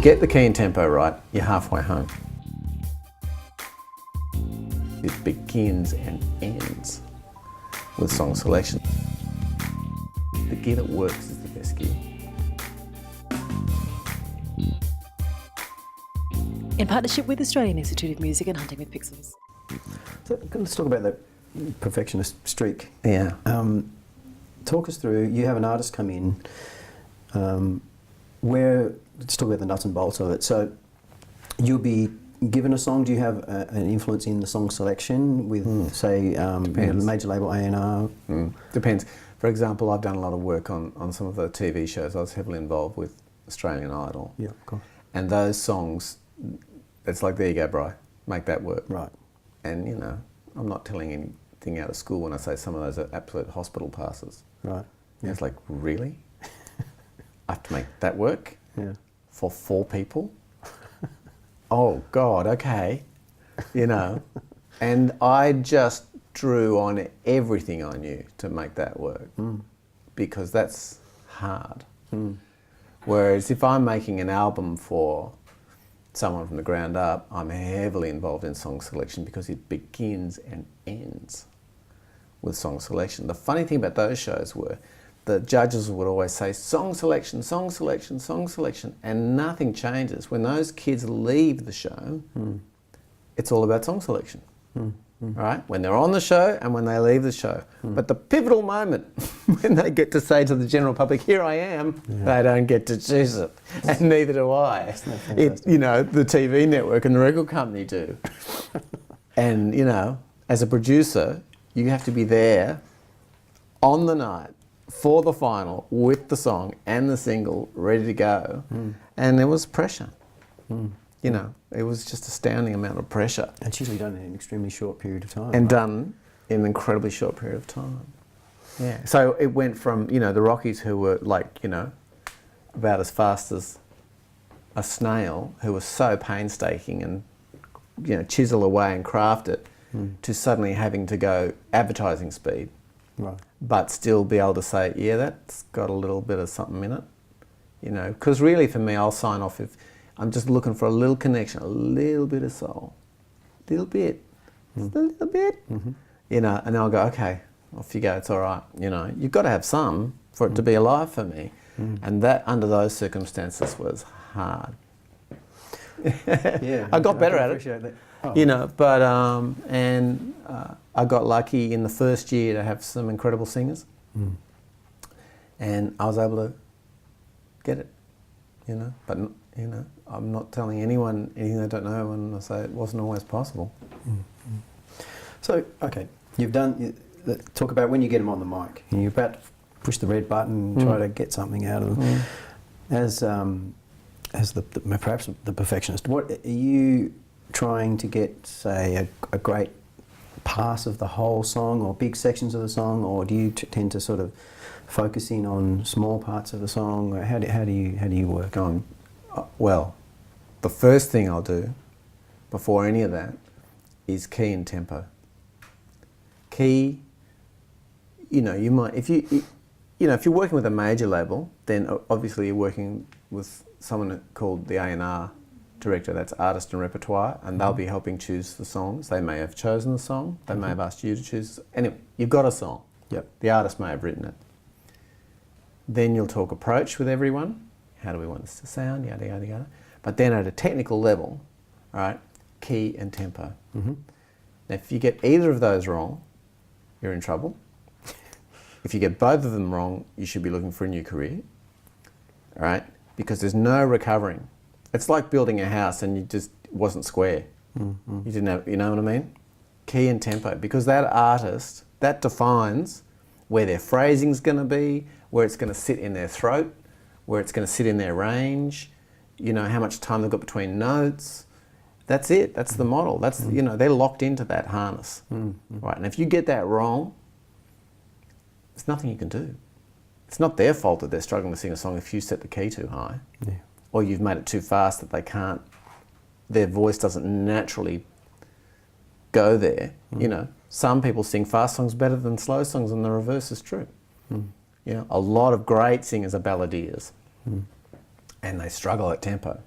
Get the key and tempo right, you're halfway home. It begins and ends with song selection. The gear that works is the best gear. In partnership with Australian Institute of Music and Hunting with Pixels. So let's talk about that perfectionist streak. Yeah. Talk us through, you have an artist come in, let's talk about the nuts and bolts of it. So you'll be given a song, do you have an influence in the song selection with, say, a major label A&R? Depends. For example, I've done a lot of work on some of the TV shows. I was heavily involved with Australian Idol. Yeah, of course. And those songs, it's like, there you go, Bri, make that work. Right. And, you know, I'm not telling anything out of school when I say some of those are absolute hospital passes. Right. Yeah. It's like, really? I have to make that work? Yeah. For 4 people? Oh, God, okay. You know, and I just drew on everything I knew to make that work because that's hard. Whereas if I'm making an album for someone from the ground up, I'm heavily involved in song selection because it begins and ends with song selection. The funny thing about those shows were the judges would always say song selection, song selection, song selection, and nothing changes. When those kids leave the show, it's all about song selection. Right? When they're on the show and when they leave the show. But the pivotal moment when they get to say to the general public, here I am, they don't get to choose it. And neither do I. You know, the TV network and the record company do. And, you know, as a producer, you have to be there on the night for the final with the song and the single ready to go. And there was pressure. You know, it was just astounding amount of pressure. And it's usually done in an extremely short period of time. And done in an incredibly short period of time. Yeah. So it went from, you know, the Rockies, who were like, you know, about as fast as a snail, who was so painstaking and, you know, chisel away and craft it, to suddenly having to go advertising speed. Right. But still be able to say, yeah, that's got a little bit of something in it. You know, because really for me, I'll sign off if I'm just looking for a little connection, a little bit of soul, a little bit, just a little bit, you know, and I'll go, okay, off you go, it's all right. You know, you've got to have some for it to be alive for me. And that, under those circumstances, was hard. Yeah, I got better at it, that. Oh. you know, but, I got lucky in the first year to have some incredible singers. And I was able to get it, you know, but, you know, I'm not telling anyone anything they don't know when I say it wasn't always possible. So, okay, you've done, talk about when you get them on the mic, and you're about to push the red button and try to get something out of them. As perhaps the perfectionist, what are you trying to get, say, a great pass of the whole song or big sections of the song, or do you tend to sort of focus in on small parts of the song? Or how do you work on? Well, the first thing I'll do before any of that is key and tempo. Key, you know, you might, if you're working with a major label, then obviously you're working with someone called the A&R director, that's artist and repertoire, and they'll be helping choose the songs. They may have chosen the song, they may have asked you to choose. Anyway, you've got a song. Yep. The artist may have written it. Then you'll talk approach with everyone. How do we want this to sound? Yada, yada, yada. But then at a technical level, right, key and tempo. Now, if you get either of those wrong, you're in trouble. If you get both of them wrong, you should be looking for a new career, all right? Because there's no recovering. It's like building a house and it wasn't square. You didn't have, you know what I mean? Key and tempo, because that artist, that defines where their phrasing's gonna be, where it's gonna sit in their throat, where it's gonna sit in their range, you know, how much time they've got between notes. That's it, that's the model. That's, you know, they're locked into that harness, right? And if you get that wrong, there's nothing you can do. It's not their fault that they're struggling to sing a song if you set the key too high. Yeah. Or you've made it too fast that they can't, their voice doesn't naturally go there. You know, some people sing fast songs better than slow songs, and the reverse is true. You know, a lot of great singers are balladeers, and they struggle at tempo.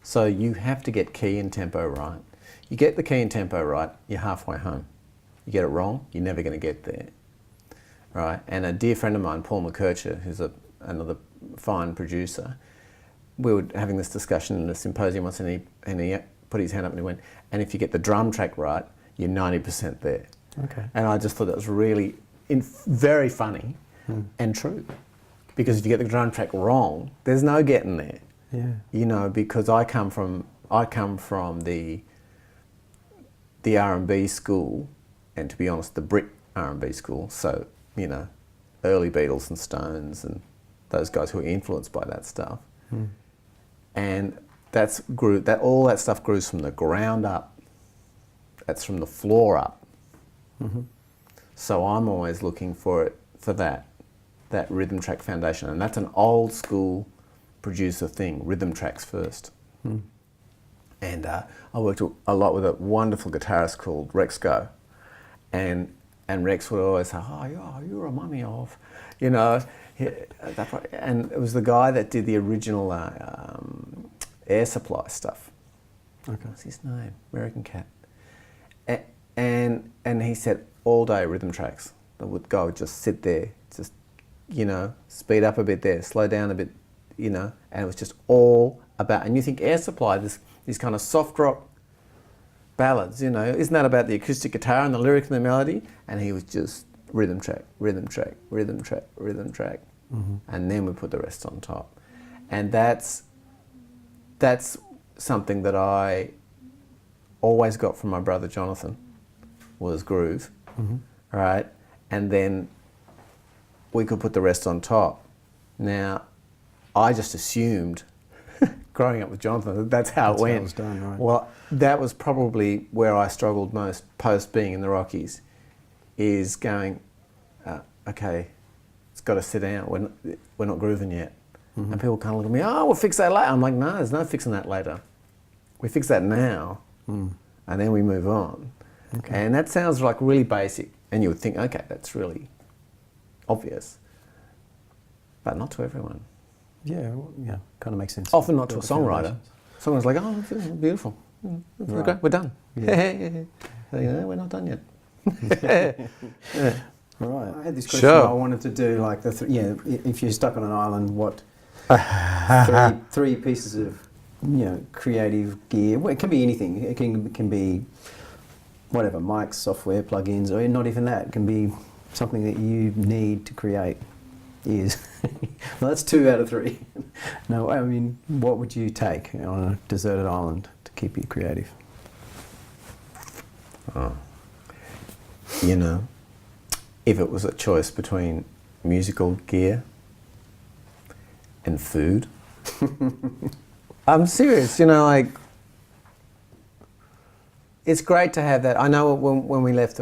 So you have to get key and tempo right. You get the key and tempo right, you're halfway home. You get it wrong, you're never going to get there, right? And a dear friend of mine, Paul McKercher, who's another fine producer, we were having this discussion at a symposium once, and he put his hand up and he went, and if you get the drum track right, you're 90% there. Okay. And I just thought that was really very funny and true. Because if you get the drum track wrong, there's no getting there. Yeah. You know, because I come from the R&B school, and to be honest, the Brit R&B school. So, you know, early Beatles and Stones and those guys who were influenced by that stuff. And all that stuff grew from the ground up. That's from the floor up. So I'm always looking for that rhythm track foundation, and that's an old school producer thing. Rhythm tracks first. And I worked a lot with a wonderful guitarist called Rex Go, and Rex would always say, "Oh, you remind me of," you know, and it was the guy that did the original Air Supply stuff. Okay. What's his name? American Cat. And he said all day rhythm tracks. That would go, just sit there, just, you know, speed up a bit there, slow down a bit, you know, and it was just all about. And you think Air Supply, these kind of soft rock ballads, you know, isn't that about the acoustic guitar and the lyric and the melody? And he was just rhythm track, rhythm track, rhythm track, rhythm track, and then we put the rest on top. And that's something that I always got from my brother Jonathan, was groove, right? And then we could put the rest on top. Now, I just assumed, growing up with Jonathan, that's how it went. How it was done, right? Well, that was probably where I struggled most post being in the Rockies, is going, okay, it's got to sit down. We're not grooving yet. And people kind of look at me, oh, we'll fix that later. I'm like, no, there's no fixing that later. We fix that now, and then we move on. Okay. And that sounds like really basic, and you would think, okay, that's really obvious, but not to everyone. Yeah, yeah, kind of makes sense. Often not to a songwriter. Someone's like, oh, this is beautiful. Right. Great, we're done. Yeah. So, you know, we're not done yet. Yeah. Right. I had this question. Sure. I wanted to do like if you're stuck on an island, what three pieces of, you know, creative gear. Well, it can be anything. It can be whatever, mics, software, plugins, or not even that. It can be something that you need to create. Well, that's 2 out of 3. No, I mean, what would you take on a deserted island to keep you creative? Oh. You know, if it was a choice between musical gear and food, I'm serious, you know, like, it's great to have that. I know when we left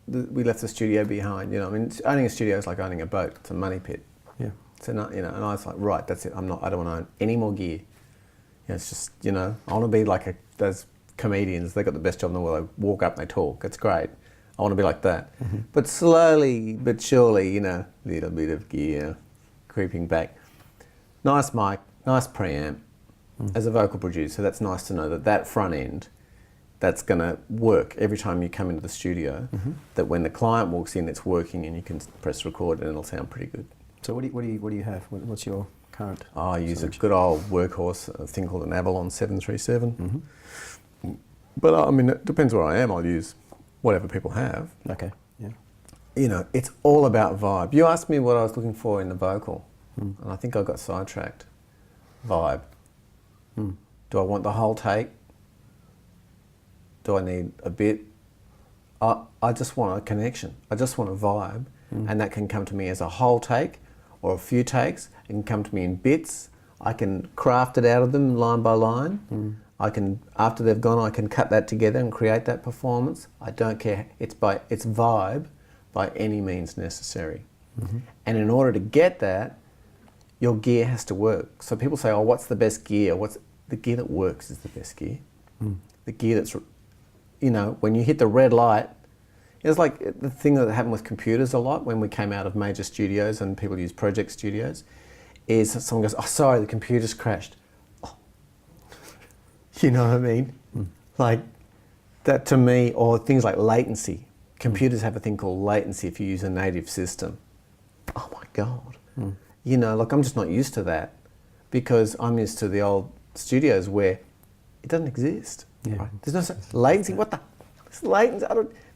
we left the studio behind, you know, I mean, owning a studio is like owning a boat. It's a money pit. Yeah. So, you know, and I was like, right, that's it. I don't want to own any more gear. You know, it's just, you know, I want to be like those comedians. They got the best job in the world. They walk up and they talk. It's great. I want to be like that. But slowly but surely, you know, a little bit of gear creeping back. Nice mic, nice preamp. As a vocal producer, that's nice to know that front end, that's going to work every time you come into the studio, that when the client walks in, it's working and you can press record and it'll sound pretty good. So what do you have? What's your current? I use a good old workhorse, a thing called an Avalon 737. But I mean, it depends where I am. I'll use whatever people have. Okay, yeah. You know, it's all about vibe. You asked me what I was looking for in the vocal, and I think I got sidetracked. Vibe. Do I want the whole take? Do I need a bit? I just want a connection. I just want a vibe, and that can come to me as a whole take or a few takes. It can come to me in bits. I can craft it out of them line by line. I can, after they've gone, I can cut that together and create that performance. I don't care. It's vibe by any means necessary. And in order to get that, your gear has to work. So people say, oh, what's the best gear? The gear that works is the best gear. The gear that's, you know, when you hit the red light, it's like the thing that happened with computers a lot when we came out of major studios and people use project studios, is someone goes, oh, sorry, the computer's crashed. Oh, You know what I mean? Like, that to me, or things like latency. Computers have a thing called latency if you use a native system. Oh my God. You know, like I'm just not used to that because I'm used to the old studios where it doesn't exist. Yeah. Right? There's no latency. What the? It's latency.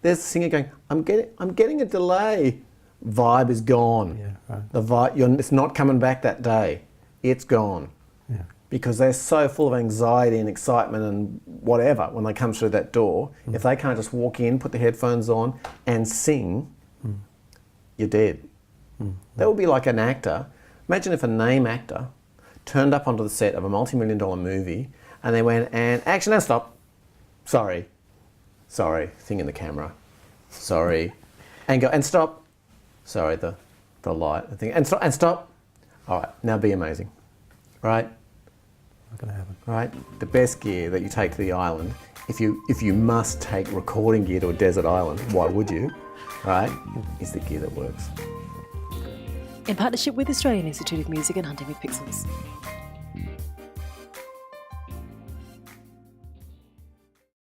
There's the singer going, I'm getting a delay. Vibe is gone. Yeah, right. The vibe, it's not coming back that day. It's gone. Yeah. Because they're so full of anxiety and excitement and whatever when they come through that door. If they can't just walk in, put the headphones on and sing, you're dead. That would be like an actor. Imagine if a name actor turned up onto the set of a multi-million-dollar movie and they went, and action and stop. Sorry, thing in the camera. Sorry. And go, and stop. Sorry, the light, the thing, and stop. All right, now be amazing, right? Not going to happen. Right? The best gear that you take to the island, if you must take recording gear to a desert island, why would you? Right? Is the gear that works. In partnership with the Australian Institute of Music and Hunting with Pixels.